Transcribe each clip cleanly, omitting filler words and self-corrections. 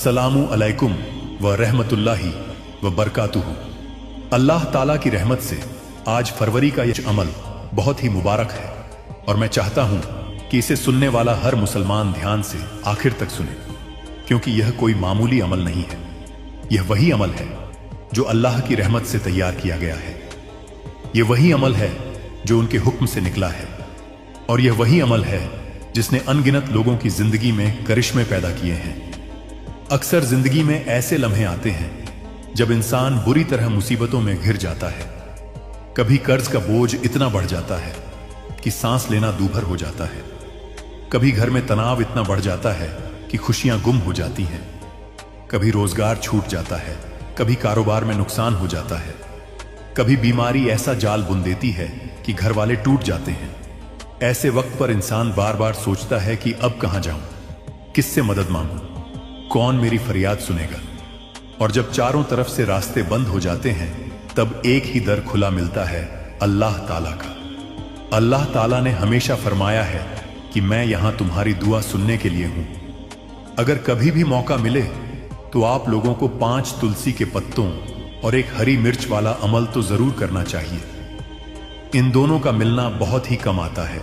अस्सलामु अलैकुम व रहमतुल्लाहि व बरकातुहू। अल्लाह ताला की रहमत से आज फरवरी का यह अमल बहुत ही मुबारक है और मैं चाहता हूं कि इसे सुनने वाला हर मुसलमान ध्यान से आखिर तक सुने, क्योंकि यह कोई मामूली अमल नहीं है। यह वही अमल है जो अल्लाह की रहमत से तैयार किया गया है। यह वही अमल है जो उनके हुक्म से निकला है और यह वही अमल है जिसने अनगिनत लोगों की जिंदगी में करिश्मे पैदा किए हैं। अक्सर जिंदगी में ऐसे लम्हे आते हैं जब इंसान बुरी तरह मुसीबतों में घिर जाता है। कभी कर्ज का बोझ इतना बढ़ जाता है कि सांस लेना दूभर हो जाता है। कभी घर में तनाव इतना बढ़ जाता है कि खुशियां गुम हो जाती हैं। कभी रोजगार छूट जाता है, कभी कारोबार में नुकसान हो जाता है, कभी बीमारी ऐसा जाल बुन देती है कि घर वाले टूट जाते हैं। ऐसे वक्त पर इंसान बार बार सोचता है कि अब कहां जाऊं, किससे मदद मांगूं, कौन मेरी फरियाद सुनेगा। और जब चारों तरफ से रास्ते बंद हो जाते हैं तब एक ही दर खुला मिलता है, अल्लाह ताला का। अल्लाह ताला ने हमेशा फरमाया है कि मैं यहां तुम्हारी दुआ सुनने के लिए हूं। अगर कभी भी मौका मिले तो आप लोगों को 5 तुलसी के पत्तों और एक हरी मिर्च वाला अमल तो जरूर करना चाहिए। इन दोनों का मिलना बहुत ही कम आता है।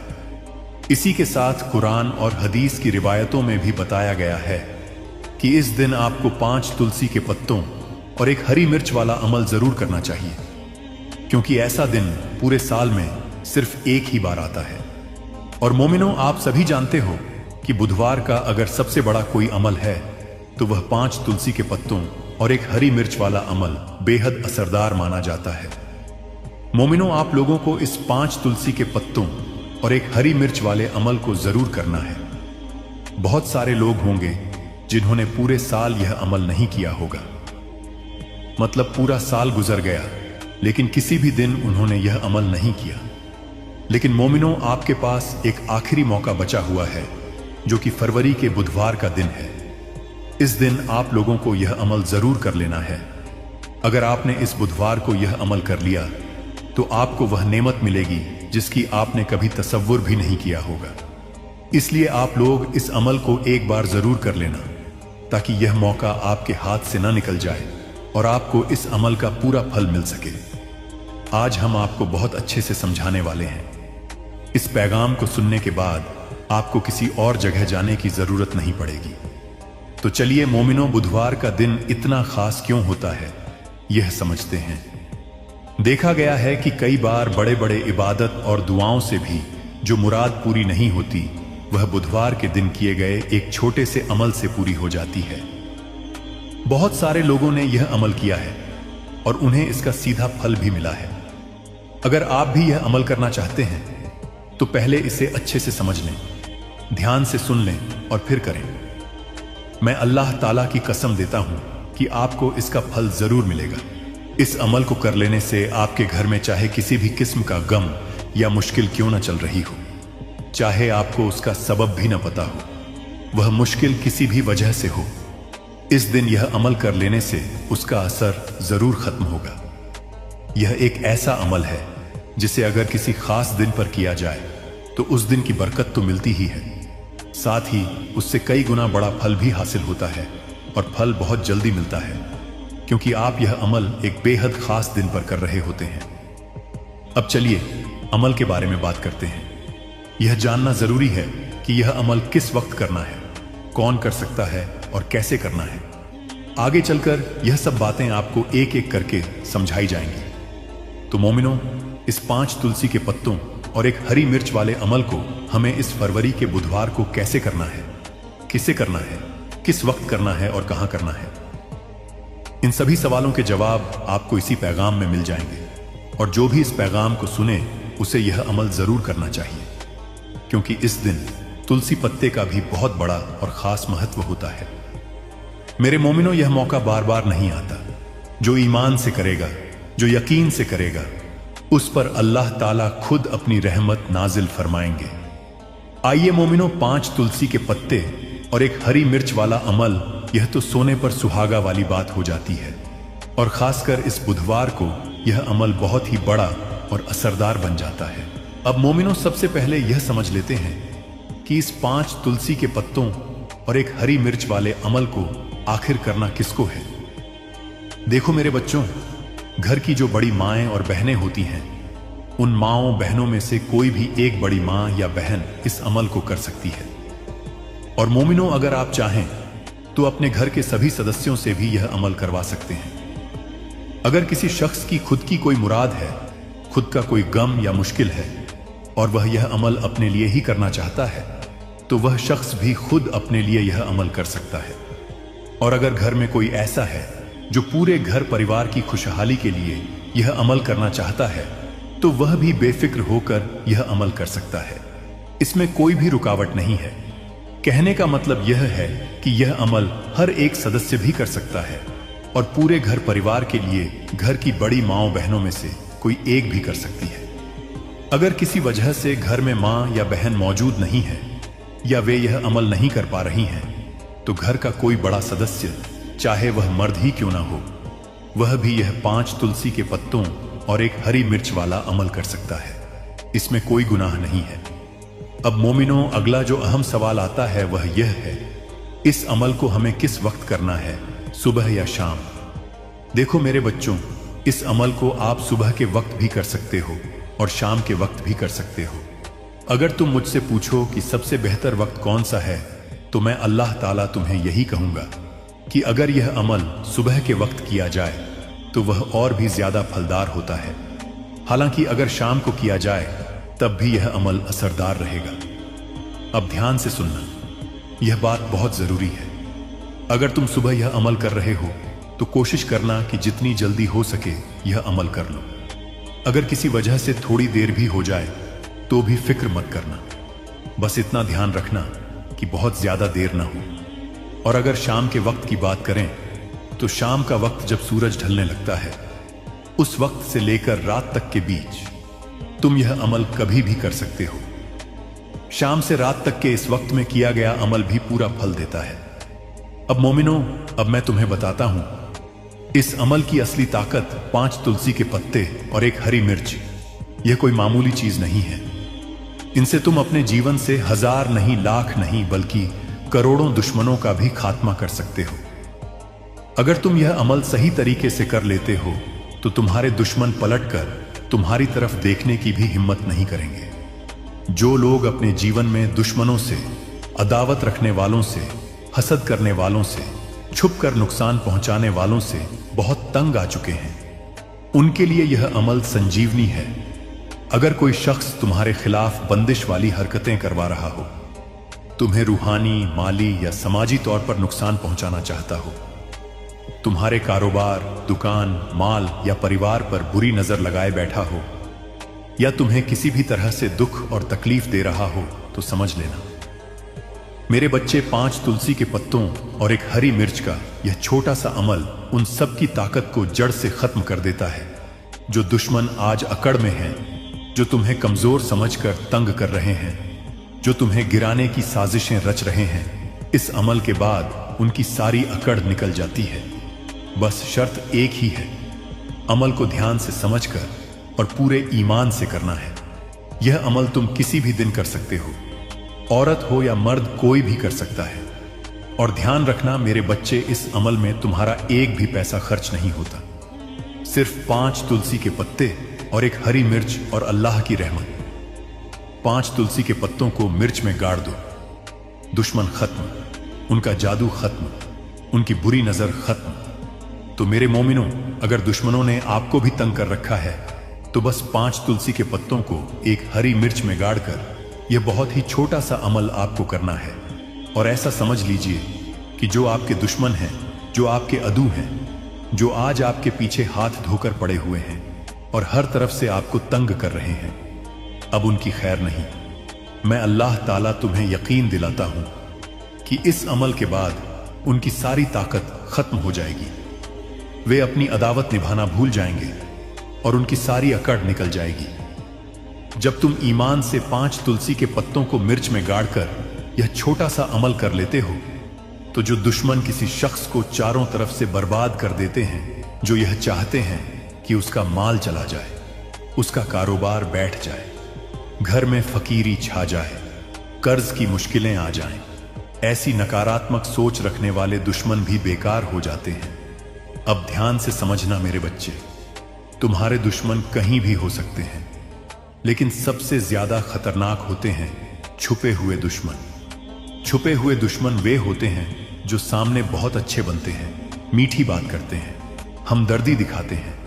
इसी के साथ कुरान और हदीस की रिवायतों में भी बताया गया है कि इस दिन आपको 5 तुलसी के पत्तों और एक हरी मिर्च वाला अमल जरूर करना चाहिए, क्योंकि ऐसा दिन पूरे साल में सिर्फ एक ही बार आता है। और मोमिनों, आप सभी जानते हो कि बुधवार का अगर सबसे बड़ा कोई अमल है तो वह 5 तुलसी के पत्तों और एक हरी मिर्च वाला अमल बेहद असरदार माना जाता है। मोमिनों, आप लोगों को इस 5 तुलसी के पत्तों और एक हरी मिर्च वाले अमल को जरूर करना है। बहुत सारे लोग होंगे जिन्होंने पूरे साल यह अमल नहीं किया होगा, मतलब पूरा साल गुजर गया लेकिन किसी भी दिन उन्होंने यह अमल नहीं किया। लेकिन मोमिनों, आपके पास एक आखिरी मौका बचा हुआ है जो कि फरवरी के बुधवार का दिन है। इस दिन आप लोगों को यह अमल जरूर कर लेना है। अगर आपने इस बुधवार को यह अमल कर लिया तो आपको वह नेमत मिलेगी जिसकी आपने कभी तसव्वुर भी नहीं किया होगा। इसलिए आप लोग इस अमल को एक बार जरूर कर लेना, ताकि यह मौका आपके हाथ से ना निकल जाए और आपको इस अमल का पूरा फल मिल सके। आज हम आपको बहुत अच्छे से समझाने वाले हैं। इस पैगाम को सुनने के बाद आपको किसी और जगह जाने की जरूरत नहीं पड़ेगी। तो चलिए मोमिनों, बुधवार का दिन इतना खास क्यों होता है यह समझते हैं। देखा गया है कि कई बार बड़े बड़े इबादत और दुआओं से भी जो मुराद पूरी नहीं होती वह बुधवार के दिन किए गए एक छोटे से अमल से पूरी हो जाती है। बहुत सारे लोगों ने यह अमल किया है और उन्हें इसका सीधा फल भी मिला है। अगर आप भी यह अमल करना चाहते हैं तो पहले इसे अच्छे से समझ लें, ध्यान से सुन लें और फिर करें। मैं अल्लाह ताला की कसम देता हूं कि आपको इसका फल जरूर मिलेगा। इस अमल को कर लेने से आपके घर में चाहे किसी भी किस्म का गम या मुश्किल क्यों न चल रही हो, चाहे आपको उसका सबब भी न पता हो, वह मुश्किल किसी भी वजह से हो, इस दिन यह अमल कर लेने से उसका असर जरूर खत्म होगा। यह एक ऐसा अमल है जिसे अगर किसी खास दिन पर किया जाए तो उस दिन की बरकत तो मिलती ही है, साथ ही उससे कई गुना बड़ा फल भी हासिल होता है और फल बहुत जल्दी मिलता है, क्योंकि आप यह अमल एक बेहद खास दिन पर कर रहे होते हैं। अब चलिए अमल के बारे में बात करते हैं। यह जानना जरूरी है कि यह अमल किस वक्त करना है, कौन कर सकता है और कैसे करना है। आगे चलकर यह सब बातें आपको एक एक करके समझाई जाएंगी। तो मोमिनों, इस 5 तुलसी के पत्तों और एक हरी मिर्च वाले अमल को हमें इस फरवरी के बुधवार को कैसे करना है, किसे करना है, किस वक्त करना है और कहां करना है, इन सभी सवालों के जवाब आपको इसी पैगाम में मिल जाएंगे। और जो भी इस पैगाम को सुने उसे यह अमल जरूर करना चाहिए, क्योंकि इस दिन तुलसी पत्ते का भी बहुत बड़ा और खास महत्व होता है। मेरे मोमिनों, यह मौका बार बार नहीं आता। जो ईमान से करेगा, जो यकीन से करेगा, उस पर अल्लाह ताला खुद अपनी रहमत नाजिल फरमाएंगे। आइए मोमिनों, 5 तुलसी के पत्ते और एक हरी मिर्च वाला अमल, यह तो सोने पर सुहागा वाली बात हो जाती है। और खासकर इस बुधवार को यह अमल बहुत ही बड़ा और असरदार बन जाता है। अब मोमिनों, सबसे पहले यह समझ लेते हैं कि इस 5 तुलसी के पत्तों और एक हरी मिर्च वाले अमल को आखिर करना किसको है? देखो मेरे बच्चों, घर की जो बड़ी माएं और बहनें होती हैं, उन माओं बहनों में से कोई भी एक बड़ी मां या बहन इस अमल को कर सकती है। और मोमिनों, अगर आप चाहें तो अपने घर के सभी सदस्यों से भी यह अमल करवा सकते हैं। अगर किसी शख्स की खुद की कोई मुराद है, खुद का कोई गम या मुश्किल है, और वह यह अमल अपने लिए ही करना चाहता है, तो वह शख्स भी खुद अपने लिए यह अमल कर सकता है। और अगर घर में कोई ऐसा है जो पूरे घर परिवार की खुशहाली के लिए यह अमल करना चाहता है, तो वह भी बेफिक्र होकर यह अमल कर सकता है। इसमें कोई भी रुकावट नहीं है। कहने का मतलब यह है कि यह अमल हर एक सदस्य भी कर सकता है और पूरे घर परिवार के लिए घर की बड़ी माओ बहनों में से कोई एक भी कर सकती है। अगर किसी वजह से घर में मां या बहन मौजूद नहीं है या वे यह अमल नहीं कर पा रही हैं, तो घर का कोई बड़ा सदस्य, चाहे वह मर्द ही क्यों ना हो, वह भी यह 5 तुलसी के पत्तों और एक हरी मिर्च वाला अमल कर सकता है। इसमें कोई गुनाह नहीं है। अब मोमिनों, अगला जो अहम सवाल आता है वह यह है, इस अमल को हमें किस वक्त करना है, सुबह या शाम? देखो मेरे बच्चों, इस अमल को आप सुबह के वक्त भी कर सकते हो और शाम के वक्त भी कर सकते हो। अगर तुम मुझसे पूछो कि सबसे बेहतर वक्त कौन सा है, तो मैं अल्लाह ताला तुम्हें यही कहूंगा कि अगर यह अमल सुबह के वक्त किया जाए तो वह और भी ज्यादा फलदार होता है। हालांकि अगर शाम को किया जाए तब भी यह अमल असरदार रहेगा। अब ध्यान से सुनना, यह बात बहुत जरूरी है। अगर तुम सुबह यह अमल कर रहे हो तो कोशिश करना कि जितनी जल्दी हो सके यह अमल कर लो। अगर किसी वजह से थोड़ी देर भी हो जाए तो भी फिक्र मत करना। बस इतना ध्यान रखना कि बहुत ज्यादा देर ना हो। और अगर शाम के वक्त की बात करें तो शाम का वक्त जब सूरज ढलने लगता है, उस वक्त से लेकर रात तक के बीच तुम यह अमल कभी भी कर सकते हो। शाम से रात तक के इस वक्त में किया गया अमल भी पूरा फल देता है। अब मोमिनों, अब मैं तुम्हें बताता हूं, इस अमल की असली ताकत 5 तुलसी के पत्ते और एक हरी मिर्च, यह कोई मामूली चीज नहीं है। इनसे तुम अपने जीवन से 1000 नहीं, लाख नहीं, बल्कि करोड़ों दुश्मनों का भी खात्मा कर सकते हो। अगर तुम यह अमल सही तरीके से कर लेते हो तो तुम्हारे दुश्मन पलटकर तुम्हारी तरफ देखने की भी हिम्मत नहीं करेंगे। जो लोग अपने जीवन में दुश्मनों से, अदावत रखने वालों से, हसद करने वालों से, छुपकर नुकसान पहुंचाने वालों से बहुत तंग आ चुके हैं, उनके लिए यह अमल संजीवनी है। अगर कोई शख्स तुम्हारे खिलाफ बंदिश वाली हरकतें करवा रहा हो, तुम्हें रूहानी, माली या समाजी तौर पर नुकसान पहुंचाना चाहता हो, तुम्हारे कारोबार, दुकान, माल या परिवार पर बुरी नजर लगाए बैठा हो, या तुम्हें किसी भी तरह से दुख और तकलीफ दे रहा हो, तो समझ लेना मेरे बच्चे, 5 तुलसी के पत्तों और एक हरी मिर्च का यह छोटा सा अमल उन सब की ताकत को जड़ से खत्म कर देता है जो दुश्मन आज अकड़ में हैं, जो तुम्हें कमजोर समझकर तंग कर रहे हैं, जो तुम्हें गिराने की साजिशें रच रहे हैं। इस अमल के बाद उनकी सारी अकड़ निकल जाती है। बस शर्त एक ही है, अमल को ध्यान से समझकर और पूरे ईमान से करना है। यह अमल तुम किसी भी दिन कर सकते हो, औरत हो या मर्द, कोई भी कर सकता है। और ध्यान रखना मेरे बच्चे, इस अमल में तुम्हारा एक भी पैसा खर्च नहीं होता। सिर्फ 5 तुलसी के पत्ते और एक हरी मिर्च और अल्लाह की रहमत। 5 तुलसी के पत्तों को मिर्च में गाड़ दो, दुश्मन खत्म, उनका जादू खत्म, उनकी बुरी नजर खत्म। तो मेरे मोमिनों, अगर दुश्मनों ने आपको भी तंग कर रखा है तो बस 5 तुलसी के पत्तों को एक हरी मिर्च में गाड़कर यह बहुत ही छोटा सा अमल आपको करना है। और ऐसा समझ लीजिए कि जो आपके दुश्मन हैं, जो आपके अदू हैं, जो आज आपके पीछे हाथ धोकर पड़े हुए हैं और हर तरफ से आपको तंग कर रहे हैं, अब उनकी खैर नहीं। मैं अल्लाह ताला तुम्हें यकीन दिलाता हूं कि इस अमल के बाद उनकी सारी ताकत खत्म हो जाएगी। वे अपनी अदावत निभाना भूल जाएंगे और उनकी सारी अकड़ निकल जाएगी। जब तुम ईमान से 5 तुलसी के पत्तों को मिर्च में गाड़कर यह छोटा सा अमल कर लेते हो, तो जो दुश्मन किसी शख्स को चारों तरफ से बर्बाद कर देते हैं, जो यह चाहते हैं कि उसका माल चला जाए, उसका कारोबार बैठ जाए, घर में फकीरी छा जाए, कर्ज की मुश्किलें आ जाएं, ऐसी नकारात्मक सोच रखने वाले दुश्मन भी बेकार हो जाते हैं। अब ध्यान से समझना मेरे बच्चे, तुम्हारे दुश्मन कहीं भी हो सकते हैं, लेकिन सबसे ज्यादा खतरनाक होते हैं छुपे हुए दुश्मन। छुपे हुए दुश्मन वे होते हैं जो सामने बहुत अच्छे बनते हैं, मीठी बात करते हैं, हमदर्दी दिखाते हैं,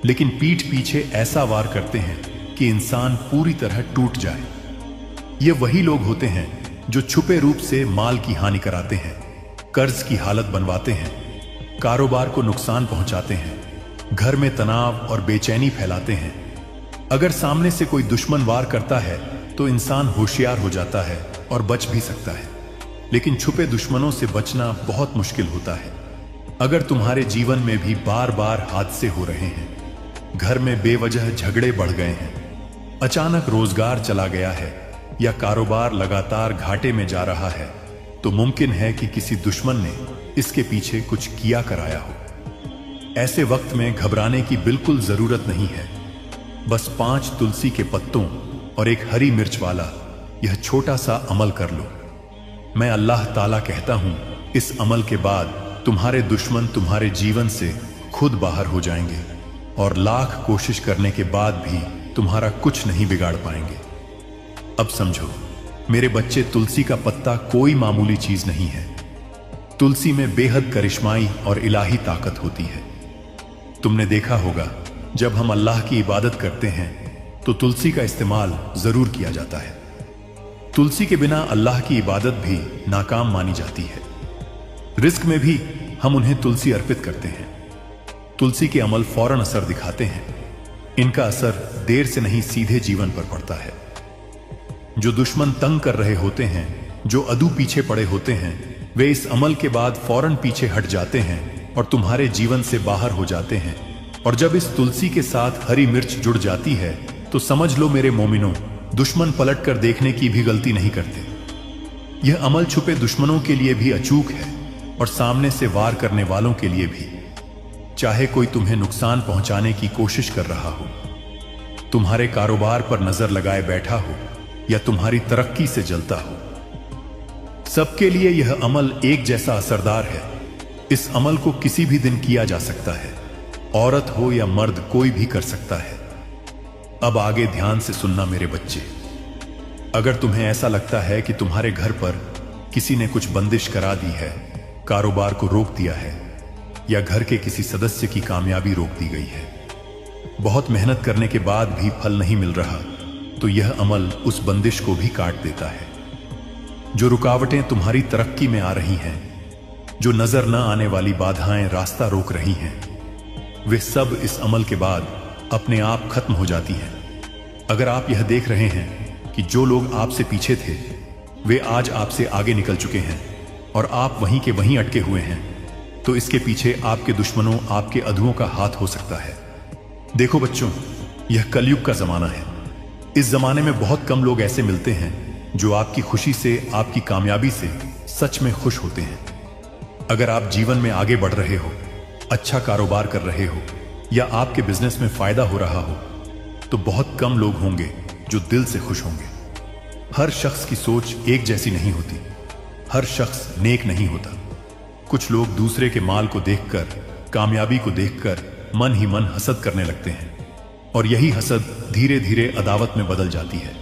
लेकिन पीठ पीछे ऐसा वार करते हैं कि इंसान पूरी तरह टूट जाए। ये वही लोग होते हैं जो छुपे रूप से माल की हानि कराते हैं, कर्ज की हालत बनवाते हैं, कारोबार को नुकसान पहुंचाते हैं, घर में तनाव और बेचैनी फैलाते हैं। अगर सामने से कोई दुश्मन वार करता है तो इंसान होशियार हो जाता है और बच भी सकता है, लेकिन छुपे दुश्मनों से बचना बहुत मुश्किल होता है। अगर तुम्हारे जीवन में भी बार बार हादसे हो रहे हैं, घर में बेवजह झगड़े बढ़ गए हैं, अचानक रोजगार चला गया है या कारोबार लगातार घाटे में जा रहा है, तो मुमकिन है कि किसी दुश्मन ने इसके पीछे कुछ किया कराया हो। ऐसे वक्त में घबराने की बिल्कुल जरूरत नहीं है। बस 5 तुलसी के पत्तों और एक हरी मिर्च वाला यह छोटा सा अमल कर लो। मैं अल्लाह ताला कहता हूं, इस अमल के बाद तुम्हारे दुश्मन तुम्हारे जीवन से खुद बाहर हो जाएंगे और लाख कोशिश करने के बाद भी तुम्हारा कुछ नहीं बिगाड़ पाएंगे। अब समझो मेरे बच्चे, तुलसी का पत्ता कोई मामूली चीज नहीं है। तुलसी में बेहद करिश्माई और इलाही ताकत होती है। तुमने देखा होगा जब हम अल्लाह की इबादत करते हैं तो तुलसी का इस्तेमाल जरूर किया जाता है। तुलसी के बिना अल्लाह की इबादत भी नाकाम मानी जाती है। रिस्क में भी हम उन्हें तुलसी अर्पित करते हैं। तुलसी के अमल फौरन असर दिखाते हैं। इनका असर देर से नहीं सीधे जीवन पर पड़ता है। जो दुश्मन तंग कर रहे होते हैं, जो अदू पीछे पड़े होते हैं, वे इस अमल के बाद फौरन पीछे हट जाते हैं और तुम्हारे जीवन से बाहर हो जाते हैं। और जब इस तुलसी के साथ हरी मिर्च जुड़ जाती है तो समझ लो मेरे मोमिनों, दुश्मन पलट कर देखने की भी गलती नहीं करते। यह अमल छुपे दुश्मनों के लिए भी अचूक है और सामने से वार करने वालों के लिए भी। चाहे कोई तुम्हें नुकसान पहुंचाने की कोशिश कर रहा हो, तुम्हारे कारोबार पर नजर लगाए बैठा हो या तुम्हारी तरक्की से जलता हो, सबके लिए यह अमल एक जैसा असरदार है। इस अमल को किसी भी दिन किया जा सकता है। औरत हो या मर्द, कोई भी कर सकता है। अब आगे ध्यान से सुनना मेरे बच्चे। अगर तुम्हें ऐसा लगता है कि तुम्हारे घर पर किसी ने कुछ बंदिश करा दी है, कारोबार को रोक दिया है या घर के किसी सदस्य की कामयाबी रोक दी गई है, बहुत मेहनत करने के बाद भी फल नहीं मिल रहा, तो यह अमल उस बंदिश को भी काट देता है। जो रुकावटें तुम्हारी तरक्की में आ रही हैं, जो नजर न आने वाली बाधाएं रास्ता रोक रही हैं, वे सब इस अमल के बाद अपने आप खत्म हो जाती हैं। अगर आप यह देख रहे हैं कि जो लोग आपसे पीछे थे वे आज आपसे आगे निकल चुके हैं और आप वहीं के वहीं अटके हुए हैं, तो इसके पीछे आपके दुश्मनों, आपके अधुओं का हाथ हो सकता है। देखो बच्चों, यह कलयुग का जमाना है। इस जमाने में बहुत कम लोग ऐसे मिलते हैं जो आपकी खुशी से, आपकी कामयाबी से सच में खुश होते हैं। अगर आप जीवन में आगे बढ़ रहे हो, अच्छा कारोबार कर रहे हो या आपके बिजनेस में फायदा हो रहा हो, तो बहुत कम लोग होंगे जो दिल से खुश होंगे। हर शख्स की सोच एक जैसी नहीं होती। हर शख्स नेक नहीं होता। कुछ लोग दूसरे के माल को देखकर, कामयाबी को देखकर मन ही मन हसद करने लगते हैं और यही हसद धीरे धीरे अदावत में बदल जाती है।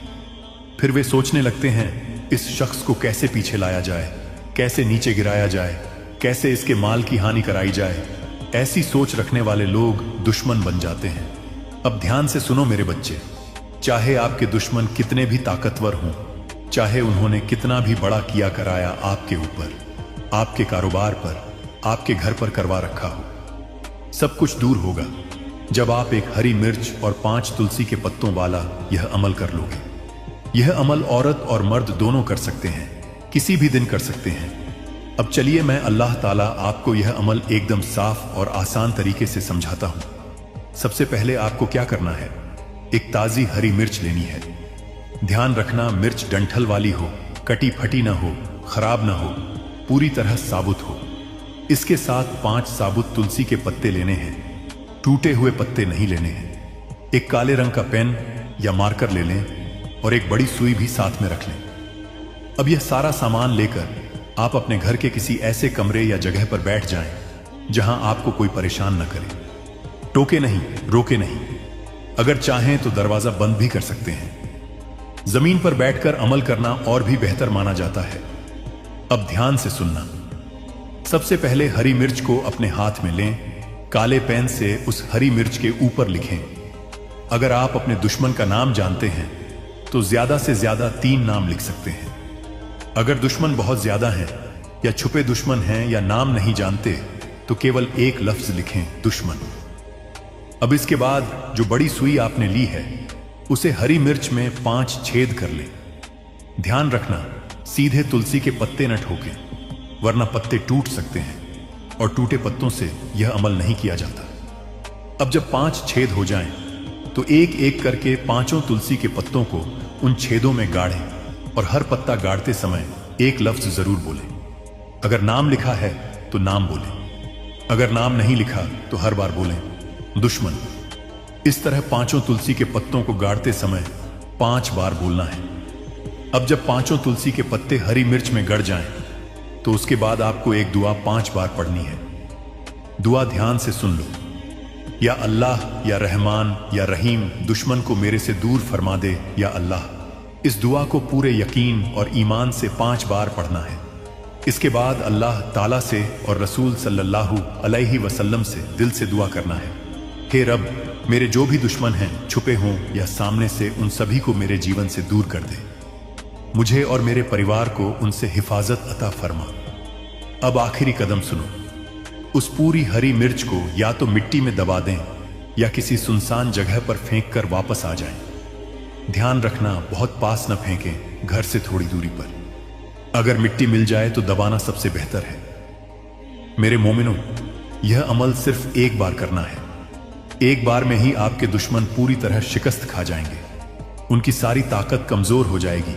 फिर वे सोचने लगते हैं इस शख्स को कैसे पीछे लाया जाए, कैसे नीचे गिराया जाए, कैसे इसके माल की हानि कराई जाए। ऐसी सोच रखने वाले लोग दुश्मन बन जाते हैं। अब ध्यान से सुनो मेरे बच्चे, चाहे आपके दुश्मन कितने भी ताकतवर हों, चाहे उन्होंने कितना भी बड़ा किया कराया आपके ऊपर, आपके कारोबार पर, आपके घर पर करवा रखा हो, सब कुछ दूर होगा जब आप एक हरी मिर्च और 5 तुलसी के पत्तों वाला यह अमल कर लोगे। यह अमल औरत और मर्द दोनों कर सकते हैं, किसी भी दिन कर सकते हैं। अब चलिए मैं अल्लाह ताला आपको यह अमल एकदम साफ और आसान तरीके से समझाता हूं। सबसे पहले आपको क्या करना है, एक ताजी हरी मिर्च लेनी है। ध्यान रखना मिर्च डंठल वाली हो, कटी फटी ना हो, खराब ना हो, पूरी तरह साबुत हो। इसके साथ 5 साबुत तुलसी के पत्ते लेने हैं, टूटे हुए पत्ते नहीं लेने हैं। एक काले रंग का पेन या मार्कर ले लें और एक बड़ी सुई भी साथ में रख लें। अब यह सारा सामान लेकर आप अपने घर के किसी ऐसे कमरे या जगह पर बैठ जाएं जहां आपको कोई परेशान न करे। टोके नहीं, रोके नहीं। अगर चाहें तो दरवाजा बंद भी कर सकते हैं। जमीन पर बैठकर अमल करना और भी बेहतर माना जाता है। अब ध्यान से सुनना। सबसे पहले हरी मिर्च को अपने हाथ में लें। काले पेन से उस हरी मिर्च के ऊपर लिखें। अगर आप अपने दुश्मन का नाम जानते हैं तो ज्यादा से ज्यादा 3 नाम लिख सकते हैं। अगर दुश्मन बहुत ज्यादा हैं या छुपे दुश्मन हैं या नाम नहीं जानते तो केवल एक लफ्ज लिखें, दुश्मन। अब इसके बाद जो बड़ी सुई आपने ली है उसे हरी मिर्च में 5 छेद कर लें। ध्यान रखना, सीधे तुलसी के पत्ते न ठोकें, वरना पत्ते टूट सकते हैं और टूटे पत्तों से यह अमल नहीं किया जाता। अब जब 5 छेद हो जाएं, तो एक एक करके 5 तुलसी के पत्तों को उन छेदों में गाड़ें और हर पत्ता गाड़ते समय एक लफ्ज जरूर बोलें। अगर नाम लिखा है तो नाम बोलें, अगर नाम नहीं लिखा तो हर बार बोलें, दुश्मन। इस तरह 5 तुलसी के पत्तों को गाड़ते समय 5 बार बोलना है। अब जब 5 तुलसी के पत्ते हरी मिर्च में गड़ जाएं, तो उसके बाद आपको एक दुआ 5 बार पढ़नी है। दुआ ध्यान से सुन लो। या अल्लाह, या रहमान, या रहीम, दुश्मन को मेरे से दूर फरमा दे, या अल्लाह। इस दुआ को पूरे यकीन और ईमान से 5 बार पढ़ना है। इसके बाद अल्लाह ताला से और रसूल सल्लल्लाहु अलैहि वसल्लम से दिल से दुआ करना है, हे रब, मेरे जो भी दुश्मन हैं, छुपे हों या सामने से, उन सभी को मेरे जीवन से दूर कर दे। मुझे और मेरे परिवार को उनसे हिफाजत अता फरमा। अब आखिरी कदम सुनो। उस पूरी हरी मिर्च को या तो मिट्टी में दबा दें या किसी सुनसान जगह पर फेंक कर वापस आ जाएं। ध्यान रखना, बहुत पास न फेंकें, घर से थोड़ी दूरी पर। अगर मिट्टी मिल जाए तो दबाना सबसे बेहतर है। मेरे मोमिनों, यह अमल सिर्फ एक बार करना है। एक बार में ही आपके दुश्मन पूरी तरह शिकस्त खा जाएंगे। उनकी सारी ताकत कमजोर हो जाएगी।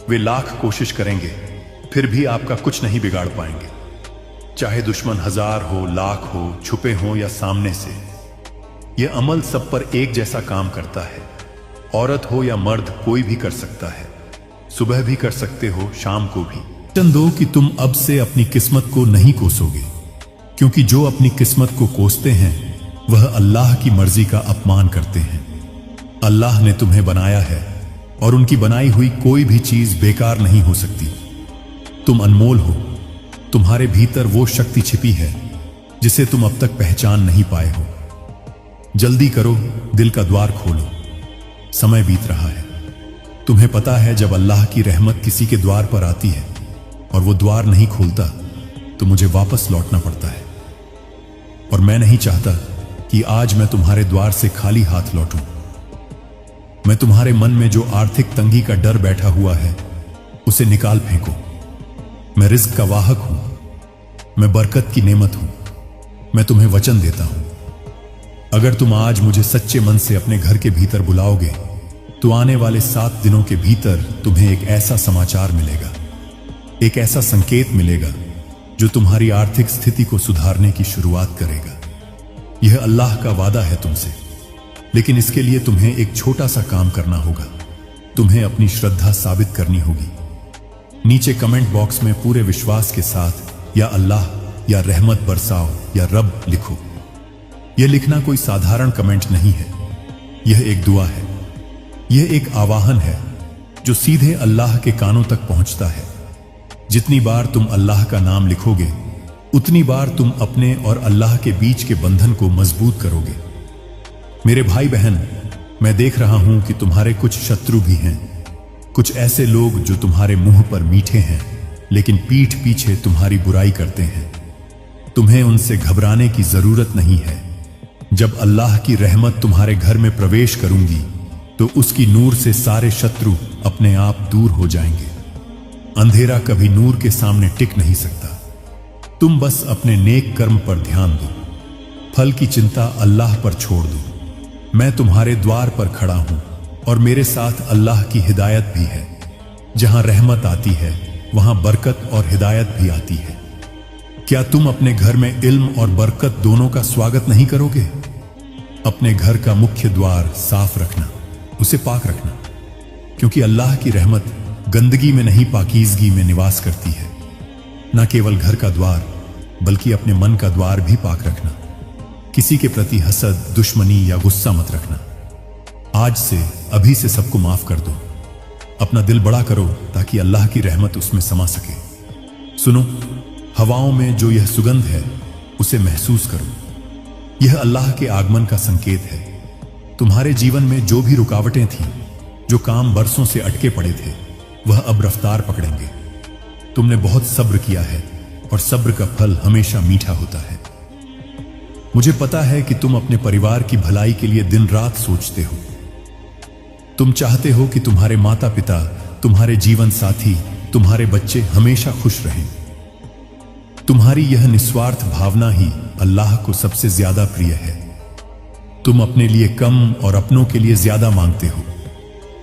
वे लाख कोशिश करेंगे, फिर भी आपका कुछ नहीं बिगाड़ पाएंगे। चाहे दुश्मन 1000 हो, लाख हो, छुपे हो या सामने से। यह अमल सब पर एक जैसा काम करता है। औरत हो या मर्द, कोई भी कर सकता है। सुबह भी कर सकते हो, शाम को भी। वचन दो कि तुम अब से अपनी किस्मत को नहीं कोसोगे, क्योंकि जो अपनी किस्मत को कोसते हैं वह अल्लाह की मर्जी का अपमान करते हैं। अल्लाह ने तुम्हें बनाया है और उनकी बनाई हुई कोई भी चीज बेकार नहीं हो सकती। तुम अनमोल हो। तुम्हारे भीतर वो शक्ति छिपी है जिसे तुम अब तक पहचान नहीं पाए हो। जल्दी करो, दिल का द्वार खोलो। समय बीत रहा है। तुम्हें पता है, जब अल्लाह की रहमत किसी के द्वार पर आती है और वो द्वार नहीं खोलता तो मुझे वापस लौटना पड़ता है। और मैं नहीं चाहता कि आज मैं तुम्हारे द्वार से खाली हाथ लौटूं। मैं तुम्हारे मन में जो आर्थिक तंगी का डर बैठा हुआ है उसे निकाल फेंको। मैं रिज्क का वाहक हूं, मैं बरकत की नेमत हूं। मैं तुम्हें वचन देता हूं, अगर तुम आज मुझे सच्चे मन से अपने घर के भीतर बुलाओगे तो आने वाले 7 दिनों के भीतर तुम्हें एक ऐसा समाचार मिलेगा, एक ऐसा संकेत मिलेगा जो तुम्हारी आर्थिक स्थिति को सुधारने की शुरुआत करेगा। यह अल्लाह का वादा है तुमसे, लेकिन इसके लिए तुम्हें एक छोटा सा काम करना होगा। तुम्हें अपनी श्रद्धा साबित करनी होगी। नीचे कमेंट बॉक्स में पूरे विश्वास के साथ या अल्लाह, या रहमत बरसाओ, या रब लिखो। यह लिखना कोई साधारण कमेंट नहीं है, यह एक दुआ है। यह एक आवाहन है जो सीधे अल्लाह के कानों तक पहुंचता है। जितनी बार तुम अल्लाह का नाम लिखोगे उतनी बार तुम अपने और अल्लाह के बीच के बंधन को मजबूत करोगे। मेरे भाई बहन, मैं देख रहा हूं कि तुम्हारे कुछ शत्रु भी हैं, कुछ ऐसे लोग जो तुम्हारे मुंह पर मीठे हैं लेकिन पीठ पीछे तुम्हारी बुराई करते हैं। तुम्हें उनसे घबराने की जरूरत नहीं है। जब अल्लाह की रहमत तुम्हारे घर में प्रवेश करूंगी तो उसकी नूर से सारे शत्रु अपने आप दूर हो जाएंगे। अंधेरा कभी नूर के सामने टिक नहीं सकता। तुम बस अपने नेक कर्म पर ध्यान दो, फल की चिंता अल्लाह पर छोड़ दो। मैं तुम्हारे द्वार पर खड़ा हूं और मेरे साथ अल्लाह की हिदायत भी है। जहां रहमत आती है वहां बरकत और हिदायत भी आती है। क्या तुम अपने घर में इल्म और बरकत दोनों का स्वागत नहीं करोगे? अपने घर का मुख्य द्वार साफ रखना, उसे पाक रखना, क्योंकि अल्लाह की रहमत गंदगी में नहीं पाकीज़गी में निवास करती है। न केवल घर का द्वार बल्कि अपने मन का द्वार भी पाक रखना। किसी के प्रति हसद, दुश्मनी या गुस्सा मत रखना। आज से, अभी से सबको माफ कर दो। अपना दिल बड़ा करो ताकि अल्लाह की रहमत उसमें समा सके। सुनो, हवाओं में जो यह सुगंध है उसे महसूस करो। यह अल्लाह के आगमन का संकेत है। तुम्हारे जीवन में जो भी रुकावटें थीं, जो काम बरसों से अटके पड़े थे, वह अब रफ्तार पकड़ेंगे। तुमने बहुत सब्र किया है और सब्र का फल हमेशा मीठा होता है। मुझे पता है कि तुम अपने परिवार की भलाई के लिए दिन रात सोचते हो। तुम चाहते हो कि तुम्हारे माता पिता, तुम्हारे जीवन साथी, तुम्हारे बच्चे हमेशा खुश रहें। तुम्हारी यह निस्वार्थ भावना ही अल्लाह को सबसे ज्यादा प्रिय है। तुम अपने लिए कम और अपनों के लिए ज्यादा मांगते हो,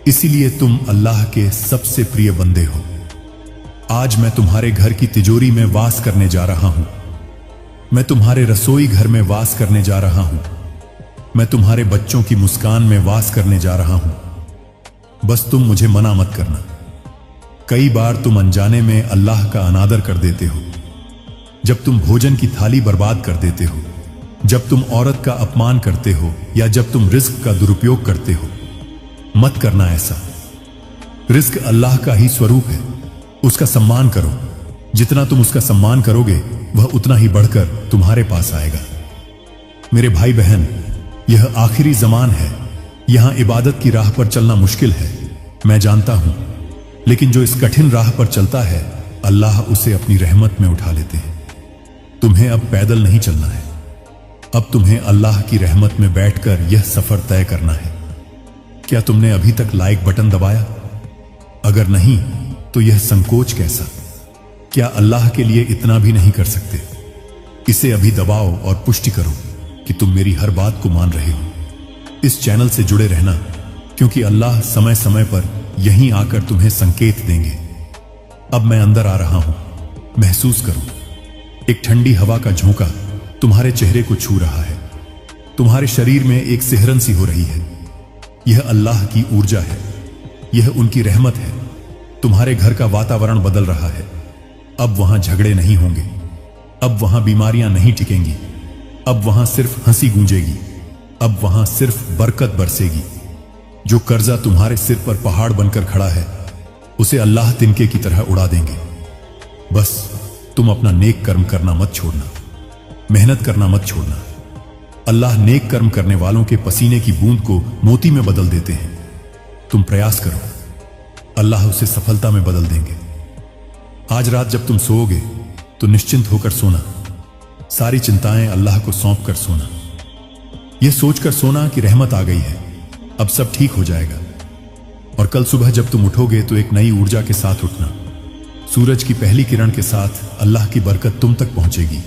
इसीलिए तुम अल्लाह के सबसे प्रिय बंदे हो। आज मैं तुम्हारे घर की तिजोरी में वास करने जा रहा हूं। मैं तुम्हारे रसोई घर में वास करने जा रहा हूं। मैं तुम्हारे बच्चों की मुस्कान में वास करने जा रहा हूं। बस तुम मुझे मना मत करना। कई बार तुम अनजाने में अल्लाह का अनादर कर देते हो। जब तुम भोजन की थाली बर्बाद कर देते हो, जब तुम औरत का अपमान करते हो या जब तुम रिस्क का दुरुपयोग करते हो। मत करना ऐसा। रिस्क अल्लाह का ही स्वरूप है, उसका सम्मान करो। जितना तुम उसका सम्मान करोगे वह उतना ही बढ़कर तुम्हारे पास आएगा। मेरे भाई बहन, यह आखिरी ज़मान है। यहां इबादत की राह पर चलना मुश्किल है, मैं जानता हूं, लेकिन जो इस कठिन राह पर चलता है अल्लाह उसे अपनी रहमत में उठा लेते हैं। तुम्हें अब पैदल नहीं चलना है, अब तुम्हें अल्लाह की रहमत में बैठकर यह सफर तय करना है। क्या तुमने अभी तक लाइक बटन दबाया? अगर नहीं तो यह संकोच कैसा? क्या अल्लाह के लिए इतना भी नहीं कर सकते? इसे अभी दबाओ और पुष्टि करो कि तुम मेरी हर बात को मान रहे हो। इस चैनल से जुड़े रहना, क्योंकि अल्लाह समय समय पर यहीं आकर तुम्हें संकेत देंगे। अब मैं अंदर आ रहा हूं, महसूस करो। एक ठंडी हवा का झोंका तुम्हारे चेहरे को छू रहा है। तुम्हारे शरीर में एक सिहरन सी हो रही है। यह अल्लाह की ऊर्जा है, यह उनकी रहमत है। तुम्हारे घर का वातावरण बदल रहा है। अब वहां झगड़े नहीं होंगे, अब वहां बीमारियां नहीं टिकेंगी, अब वहां सिर्फ हंसी गूंजेगी, अब वहां सिर्फ बरकत बरसेगी। जो कर्जा तुम्हारे सिर पर पहाड़ बनकर खड़ा है उसे अल्लाह तिनके की तरह उड़ा देंगे। बस तुम अपना नेक कर्म करना मत छोड़ना, मेहनत करना मत छोड़ना। अल्लाह नेक कर्म करने वालों के पसीने की बूंद को मोती में बदल देते हैं। तुम प्रयास करो, अल्लाह उसे सफलता में बदल देंगे। आज रात जब तुम सोओगे तो निश्चिंत होकर सोना। सारी चिंताएं अल्लाह को सौंप कर सोना। यह सोचकर सोना कि रहमत आ गई है, अब सब ठीक हो जाएगा। और कल सुबह जब तुम उठोगे तो एक नई ऊर्जा के साथ उठना। सूरज की पहली किरण के साथ अल्लाह की बरकत तुम तक पहुंचेगी।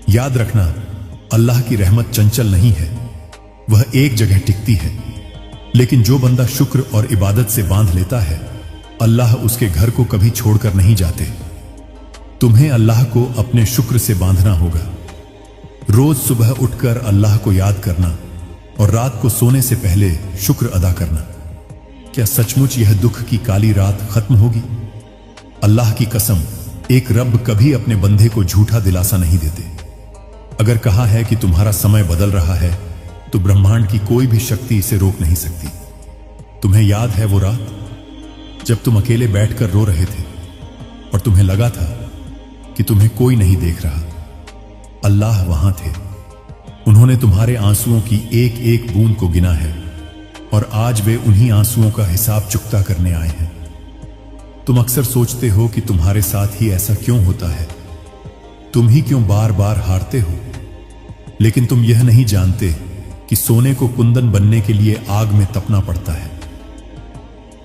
याद रखना, अल्लाह की रहमत चंचल नहीं है, वह एक जगह टिकती है। लेकिन जो बंदा शुक्र और इबादत से बांध लेता है, अल्लाह उसके घर को कभी छोड़कर नहीं जाते। तुम्हें अल्लाह को अपने शुक्र से बांधना होगा। रोज सुबह उठकर अल्लाह को याद करना और रात को सोने से पहले शुक्र अदा करना। क्या सचमुच यह दुख की काली रात खत्म होगी? अल्लाह की कसम, एक रब कभी अपने बंदे को झूठा दिलासा नहीं देते। अगर कहा है कि तुम्हारा समय बदल रहा है तो ब्रह्मांड की कोई भी शक्ति इसे रोक नहीं सकती। तुम्हें याद है वो रात जब तुम अकेले बैठकर रो रहे थे और तुम्हें लगा था कि तुम्हें कोई नहीं देख रहा? अल्लाह वहां थे। उन्होंने तुम्हारे आंसुओं की एक एक बूंद को गिना है और आज वे उन्हीं आंसुओं का हिसाब चुकता करने आए हैं। तुम अक्सर सोचते हो कि तुम्हारे साथ ही ऐसा क्यों होता है, तुम ही क्यों बार बार हारते हो। लेकिन तुम यह नहीं जानते कि सोने को कुंदन बनने के लिए आग में तपना पड़ता है।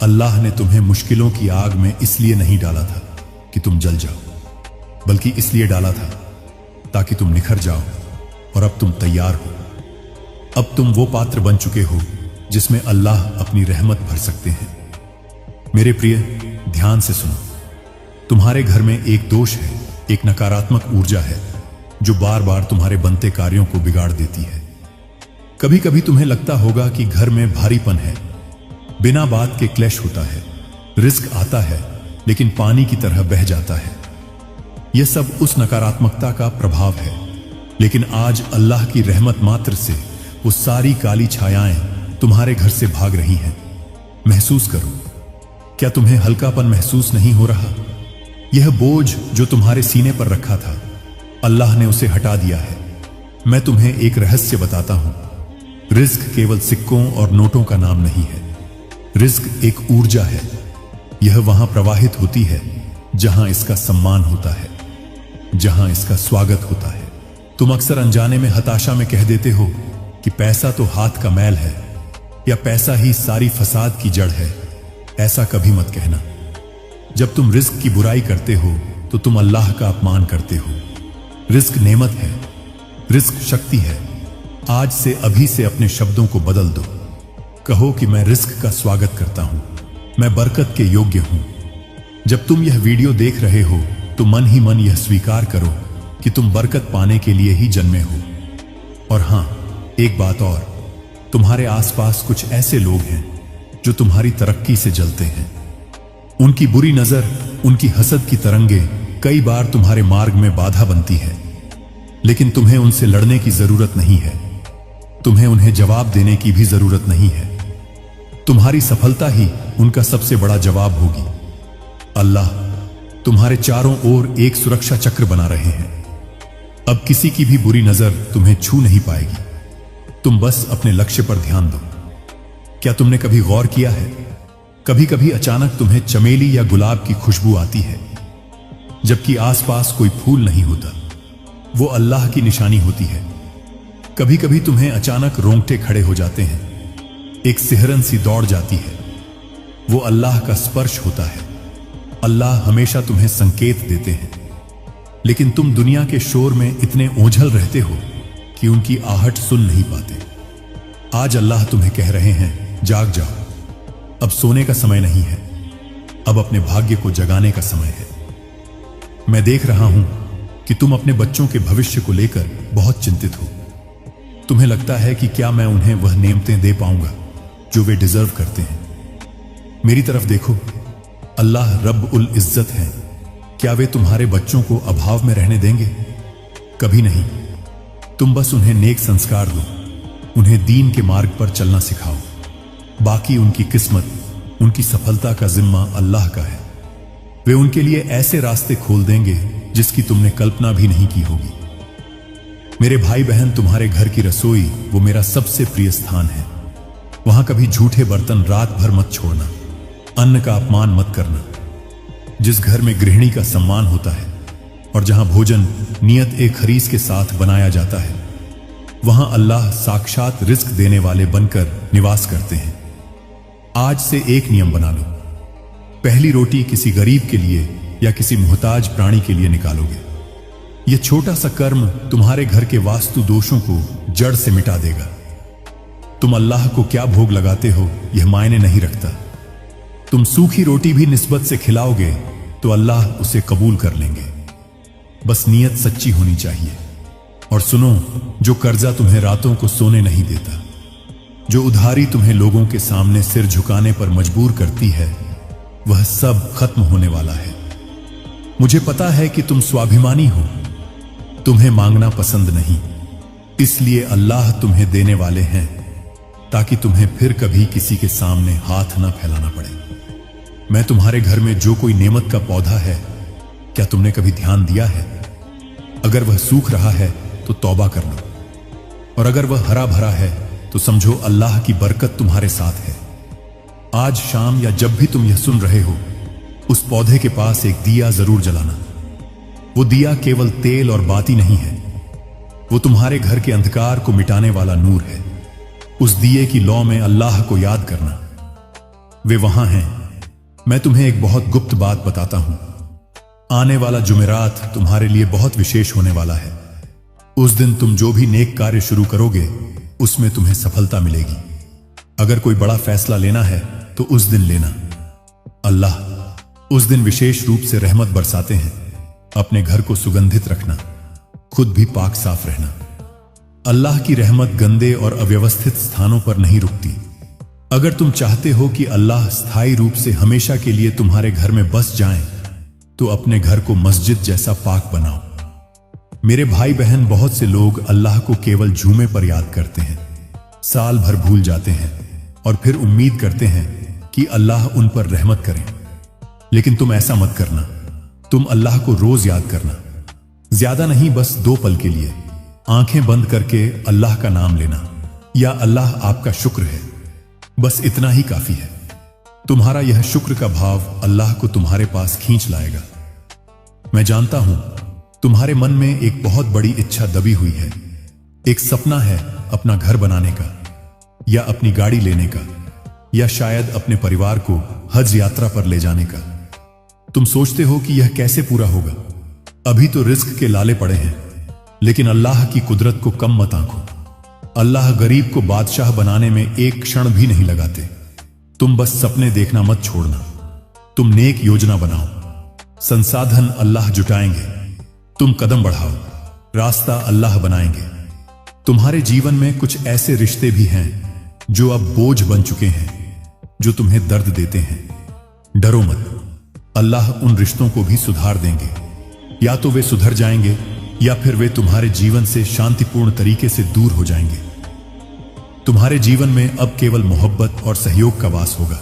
अल्लाह ने तुम्हें मुश्किलों की आग में इसलिए नहीं डाला था कि तुम जल जाओ, बल्कि इसलिए डाला था ताकि तुम निखर जाओ। और अब तुम तैयार हो। अब तुम वो पात्र बन चुके हो जिसमें अल्लाह अपनी रहमत भर सकते हैं। मेरे प्रिय, ध्यान से सुनो। तुम्हारे घर में एक दोष है, एक नकारात्मक ऊर्जा है जो बार बार तुम्हारे बनते कार्यों को बिगाड़ देती है। कभी कभी तुम्हें लगता होगा कि घर में भारीपन है, बिना बात के क्लैश होता है, रिस्क आता है लेकिन पानी की तरह बह जाता है। यह सब उस नकारात्मकता का प्रभाव है। लेकिन आज अल्लाह की रहमत मात्र से वो सारी काली छायाएं तुम्हारे घर से भाग रही हैं। महसूस करो, क्या तुम्हें हल्कापन महसूस नहीं हो रहा? यह बोझ जो तुम्हारे सीने पर रखा था, अल्लाह ने उसे हटा दिया है। मैं तुम्हें एक रहस्य बताता हूं। रिज्क केवल सिक्कों और नोटों का नाम नहीं है। रिज्क एक ऊर्जा है। यह वहां प्रवाहित होती है जहां इसका सम्मान होता है, जहां इसका स्वागत होता है। तुम अक्सर अनजाने में हताशा में कह देते हो कि पैसा तो हाथ का मैल है, या पैसा ही सारी फसाद की जड़ है। ऐसा कभी मत कहना। जब तुम रिज्क की बुराई करते हो तो तुम अल्लाह का अपमान करते हो। रिज्क नेमत है, रिज्क शक्ति है। आज से अभी से अपने शब्दों को बदल दो। कहो कि मैं रिज्क का स्वागत करता हूं, मैं बरकत के योग्य हूं। जब तुम यह वीडियो देख रहे हो तो मन ही मन यह स्वीकार करो कि तुम बरकत पाने के लिए ही जन्मे हो। और हां, एक बात और, तुम्हारे आसपास कुछ ऐसे लोग हैं जो तुम्हारी तरक्की से जलते हैं। उनकी बुरी नजर, उनकी हसद की तरंगे कई बार तुम्हारे मार्ग में बाधा बनती है। लेकिन तुम्हें उनसे लड़ने की जरूरत नहीं है। तुम्हें उन्हें जवाब देने की भी जरूरत नहीं है। तुम्हारी सफलता ही उनका सबसे बड़ा जवाब होगी। अल्लाह तुम्हारे चारों ओर एक सुरक्षा चक्र बना रहे हैं। अब किसी की भी बुरी नजर तुम्हें छू नहीं पाएगी। तुम बस अपने लक्ष्य पर ध्यान दो। क्या तुमने कभी गौर किया है, कभी कभी अचानक तुम्हें चमेली या गुलाब की खुशबू आती है जबकि आसपास कोई फूल नहीं होता। वो अल्लाह की निशानी होती है। कभी कभी तुम्हें अचानक रोंगटे खड़े हो जाते हैं, एक सिहरन सी दौड़ जाती है। वो अल्लाह का स्पर्श होता है। अल्लाह हमेशा तुम्हें संकेत देते हैं, लेकिन तुम दुनिया के शोर में इतने ओझल रहते हो कि उनकी आहट सुन नहीं पाते। आज अल्लाह तुम्हें कह रहे हैं, जाग जाओ। अब सोने का समय नहीं है, अब अपने भाग्य को जगाने का समय है। मैं देख रहा हूं कि तुम अपने बच्चों के भविष्य को लेकर बहुत चिंतित हो। तुम्हें लगता है कि क्या मैं उन्हें वह नेमतें दे पाऊंगा जो वे डिजर्व करते हैं। मेरी तरफ देखो, अल्लाह रब्बुल इज्जत है। क्या वे तुम्हारे बच्चों को अभाव में रहने देंगे? कभी नहीं। तुम बस उन्हें नेक संस्कार दो, उन्हें दीन के मार्ग पर चलना सिखाओ। बाकी उनकी किस्मत, उनकी सफलता का जिम्मा अल्लाह का है। वे उनके लिए ऐसे रास्ते खोल देंगे जिसकी तुमने कल्पना भी नहीं की होगी। मेरे भाई बहन, तुम्हारे घर की रसोई वो मेरा सबसे प्रिय स्थान है। वहां कभी झूठे बर्तन रात भर मत छोड़ना, अन्न का अपमान मत करना। जिस घर में गृहिणी का सम्मान होता है और जहां भोजन नियत एक खरीस के साथ बनाया जाता है, वहां अल्लाह साक्षात रिज्क देने वाले बनकर निवास करते हैं। आज से एक नियम बना लो, पहली रोटी किसी गरीब के लिए या किसी मुहताज प्राणी के लिए निकालोगे। यह छोटा सा कर्म तुम्हारे घर के वास्तु दोषों को जड़ से मिटा देगा। तुम अल्लाह को क्या भोग लगाते हो यह मायने नहीं रखता। तुम सूखी रोटी भी निस्बत से खिलाओगे तो अल्लाह उसे कबूल कर लेंगे। बस नीयत सच्ची होनी चाहिए। और सुनो, जो कर्जा तुम्हें रातों को सोने नहीं देता, जो उधारी तुम्हें लोगों के सामने सिर झुकाने पर मजबूर करती है, वह सब खत्म होने वाला है। मुझे पता है कि तुम स्वाभिमानी हो, तुम्हें मांगना पसंद नहीं, इसलिए अल्लाह तुम्हें देने वाले हैं ताकि तुम्हें फिर कभी किसी के सामने हाथ ना फैलाना पड़े। मैं तुम्हारे घर में जो कोई नेमत का पौधा है, क्या तुमने कभी ध्यान दिया है? अगर वह सूख रहा है तो तौबा कर लो, और अगर वह हरा भरा है तो समझो अल्लाह की बरकत तुम्हारे साथ है। आज शाम या जब भी तुम यह सुन रहे हो, उस पौधे के पास एक दिया जरूर जलाना। वो दिया केवल तेल और बाती नहीं है, वो तुम्हारे घर के अंधकार को मिटाने वाला नूर है। उस दिए की लौ में अल्लाह को याद करना, वे वहां हैं। मैं तुम्हें एक बहुत गुप्त बात बताता हूं। आने वाला जुमेरात तुम्हारे लिए बहुत विशेष होने वाला है। उस दिन तुम जो भी नेक कार्य शुरू करोगे, उसमें तुम्हें सफलता मिलेगी। अगर कोई बड़ा फैसला लेना है तो उस दिन लेना। अल्लाह उस दिन विशेष रूप से रहमत बरसाते हैं। अपने घर को सुगंधित रखना, खुद भी पाक साफ रहना। अल्लाह की रहमत गंदे और अव्यवस्थित स्थानों पर नहीं रुकती। अगर तुम चाहते हो कि अल्लाह स्थायी रूप से हमेशा के लिए तुम्हारे घर में बस जाएं, तो अपने घर को मस्जिद जैसा पाक बनाओ। मेरे भाई बहन, बहुत से लोग अल्लाह को केवल जुमे पर याद करते हैं, साल भर भूल जाते हैं और फिर उम्मीद करते हैं कि अल्लाह उन पर रहमत करे। लेकिन तुम ऐसा मत करना। तुम अल्लाह को रोज याद करना, ज्यादा नहीं, बस 2 पल के लिए आंखें बंद करके अल्लाह का नाम लेना, या अल्लाह आपका शुक्र है, बस इतना ही काफी है। तुम्हारा यह शुक्र का भाव अल्लाह को तुम्हारे पास खींच लाएगा। मैं जानता हूं तुम्हारे मन में एक बहुत बड़ी इच्छा दबी हुई है, एक सपना है अपना घर बनाने का, या अपनी गाड़ी लेने का, या शायद अपने परिवार को हज यात्रा पर ले जाने का। तुम सोचते हो कि यह कैसे पूरा होगा। अभी तो रिस्क के लाले पड़े हैं, लेकिन अल्लाह की कुदरत को कम मत आंको। अल्लाह गरीब को बादशाह बनाने में एक क्षण भी नहीं लगाते। तुम बस सपने देखना मत छोड़ना। तुम नेक योजना बनाओ, संसाधन अल्लाह जुटाएंगे। तुम कदम बढ़ाओ, रास्ता अल्लाह बनाएंगे। तुम्हारे जीवन में कुछ ऐसे रिश्ते भी हैं जो अब बोझ बन चुके हैं, जो तुम्हें दर्द देते हैं। डरो मत, अल्लाह उन रिश्तों को भी सुधार देंगे। या तो वे सुधर जाएंगे या फिर वे तुम्हारे जीवन से शांतिपूर्ण तरीके से दूर हो जाएंगे। तुम्हारे जीवन में अब केवल मोहब्बत और सहयोग का वास होगा।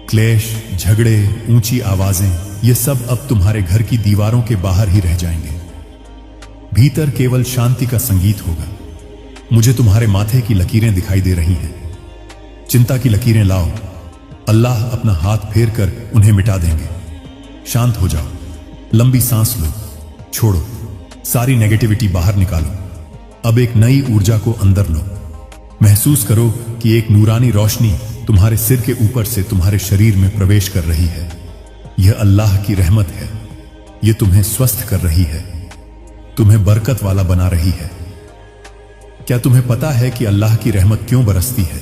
क्लेश, झगड़े, ऊंची आवाजें, ये सब अब तुम्हारे घर की दीवारों के बाहर ही रह जाएंगे। भीतर केवल शांति का संगीत होगा। मुझे तुम्हारे माथे की लकीरें दिखाई दे रही हैं। चिंता की लकीरें लाओ, अल्लाह अपना हाथ फेर कर उन्हें मिटा देंगे। शांत हो जाओ, लंबी सांस लो, छोड़ो, सारी नेगेटिविटी बाहर निकालो। अब एक नई ऊर्जा को अंदर लो। महसूस करो कि एक नूरानी रोशनी तुम्हारे सिर के ऊपर से तुम्हारे शरीर में प्रवेश कर रही है। यह अल्लाह की रहमत है। यह तुम्हें स्वस्थ कर रही है, तुम्हें बरकत वाला बना रही है। क्या तुम्हें पता है कि अल्लाह की रहमत क्यों बरसती है?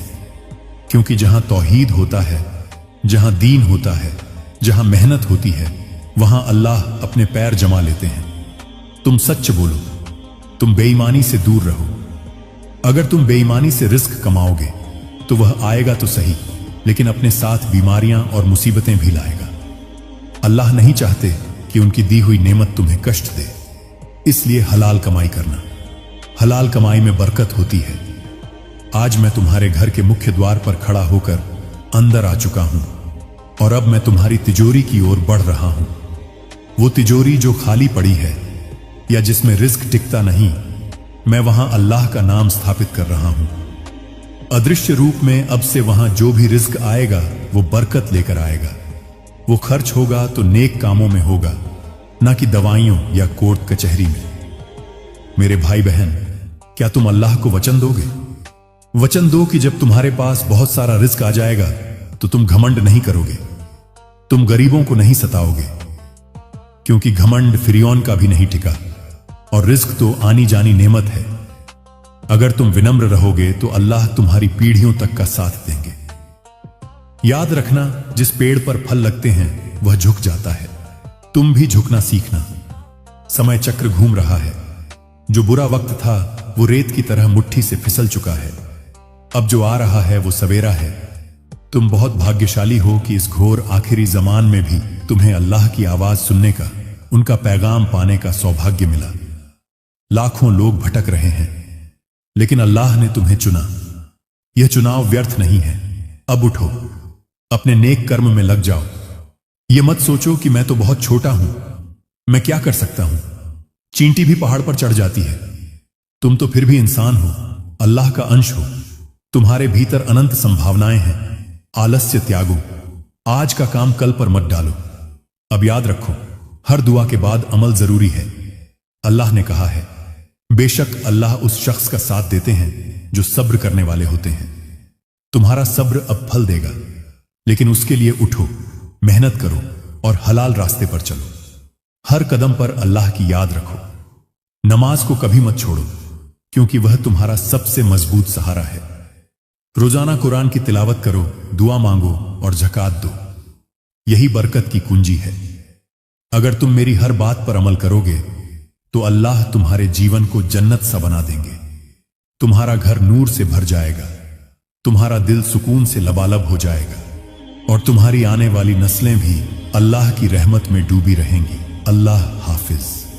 क्योंकि जहां तौहीद होता है, जहां दीन होता है, जहां मेहनत होती है, वहां अल्लाह अपने पैर जमा लेते हैं। तुम सच बोलो, तुम बेईमानी से दूर रहो। अगर तुम बेईमानी से रिस्क कमाओगे तो वह आएगा तो सही, लेकिन अपने साथ बीमारियां और मुसीबतें भी लाएगा। अल्लाह नहीं चाहते कि उनकी दी हुई नेमत तुम्हें कष्ट दे, इसलिए हलाल कमाई करना। हलाल कमाई में बरकत होती है। आज मैं तुम्हारे घर के मुख्य द्वार पर खड़ा होकर अंदर आ चुका हूं और अब मैं तुम्हारी तिजोरी की ओर बढ़ रहा हूं। वो तिजोरी जो खाली पड़ी है या जिसमें रिस्क टिकता नहीं, मैं वहां अल्लाह का नाम स्थापित कर रहा हूं। अदृश्य रूप में अब से वहां जो भी रिस्क आएगा वो बरकत लेकर आएगा। वो खर्च होगा तो नेक कामों में होगा, ना कि दवाइयों या कोर्ट कचहरी में। मेरे भाई बहन, क्या तुम अल्लाह को वचन दोगे? वचन दो कि जब तुम्हारे पास बहुत सारा रिस्क आ जाएगा तो तुम घमंड नहीं करोगे, तुम गरीबों को नहीं सताओगे, क्योंकि घमंड फिरौन का भी नहीं टिका और रिस्क तो आनी जानी नेमत है। अगर तुम विनम्र रहोगे तो अल्लाह तुम्हारी पीढ़ियों तक का साथ देंगे। याद रखना, जिस पेड़ पर फल लगते हैं वह झुक जाता है। तुम भी झुकना सीखना। समय चक्र घूम रहा है। जो बुरा वक्त था वो रेत की तरह मुट्ठी से फिसल चुका है। अब जो आ रहा है वो सवेरा है। तुम बहुत भाग्यशाली हो कि इस घोर आखिरी जमान में भी तुम्हें अल्लाह की आवाज सुनने का, उनका पैगाम पाने का सौभाग्य मिला। लाखों लोग भटक रहे हैं, लेकिन अल्लाह ने तुम्हें चुना। यह चुनाव व्यर्थ नहीं है। अब उठो, अपने नेक कर्म में लग जाओ। यह मत सोचो कि मैं तो बहुत छोटा हूं, मैं क्या कर सकता हूं। चींटी भी पहाड़ पर चढ़ जाती है। तुम तो फिर भी इंसान हो, अल्लाह का अंश हो। तुम्हारे भीतर अनंत संभावनाएं हैं। आलस्य त्यागो। आज का काम कल पर मत डालो। अब याद रखो, हर दुआ के बाद अमल जरूरी है। अल्लाह ने कहा है, बेशक अल्लाह उस शख्स का साथ देते हैं जो सब्र करने वाले होते हैं। तुम्हारा सब्र अब फल देगा, लेकिन उसके लिए उठो, मेहनत करो और हलाल रास्ते पर चलो। हर कदम पर अल्लाह की याद रखो। नमाज को कभी मत छोड़ो, क्योंकि वह तुम्हारा सबसे मजबूत सहारा है। रोजाना कुरान की तिलावत करो, दुआ मांगो और ज़कात दो। यही बरकत की कुंजी है। अगर तुम मेरी हर बात पर अमल करोगे तो अल्लाह तुम्हारे जीवन को जन्नत सा बना देंगे। तुम्हारा घर नूर से भर जाएगा, तुम्हारा दिल सुकून से लबालब हो जाएगा और तुम्हारी आने वाली नस्लें भी अल्लाह की रहमत में डूबी रहेंगी। अल्लाह हाफिज।